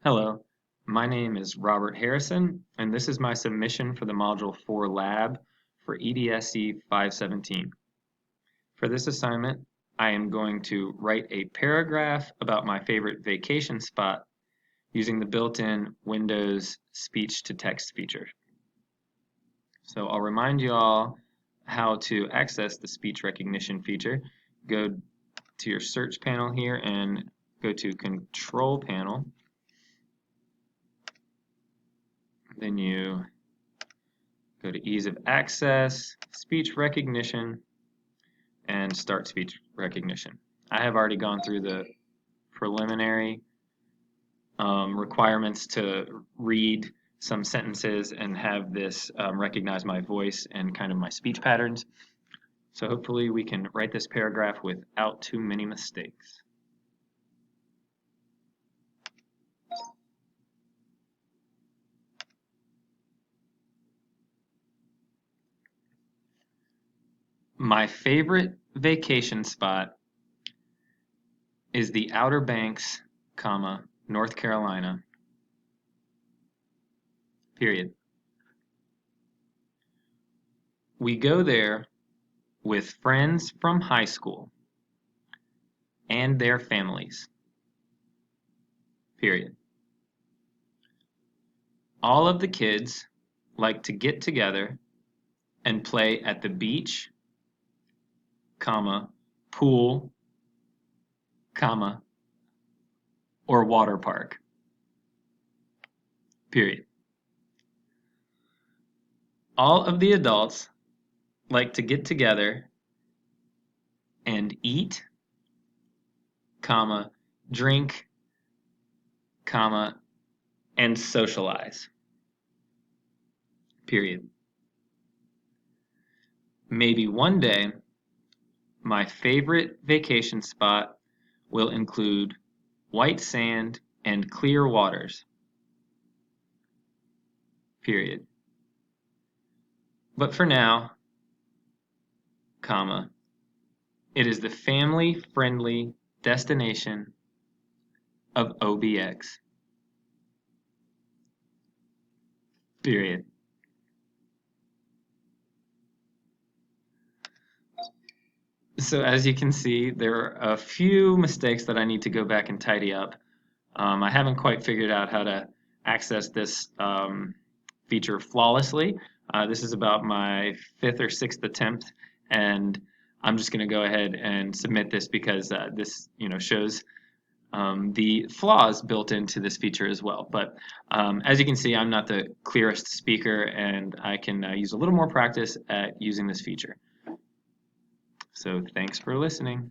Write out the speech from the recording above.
Hello, my name is Robert Harrison, and this is my submission for the Module 4 lab for EDSE 517. For this assignment, I am going to write a paragraph about my favorite vacation spot using the built-in Windows speech-to-text feature. So I'll remind you all how to access the speech recognition feature. Go to your search panel here and go to Control Panel. Then you go to Ease of Access, Speech Recognition, and Start Speech Recognition. I have already gone through the preliminary requirements to read some sentences and have this recognize my voice and kind of my speech patterns. So hopefully we can write this paragraph without too many mistakes. My favorite vacation spot is the Outer Banks, North Carolina, period. We go there with friends from high school and their families, period. All of the kids like to get together and play at the beach, pool, or water park, period. All of the adults like to get together and eat, drink, and socialize, period. Maybe one day, my favorite vacation spot will include white sand and clear waters, period. But for now, it is the family-friendly destination of OBX, period. So as you can see, there are a few mistakes that I need to go back and tidy up. I haven't quite figured out how to access this feature flawlessly. This is about my 5th or 6th attempt, and I'm just going to go ahead and submit this because this shows the flaws built into this feature as well. But as you can see, I'm not the clearest speaker, and I can use a little more practice at using this feature. So thanks for listening.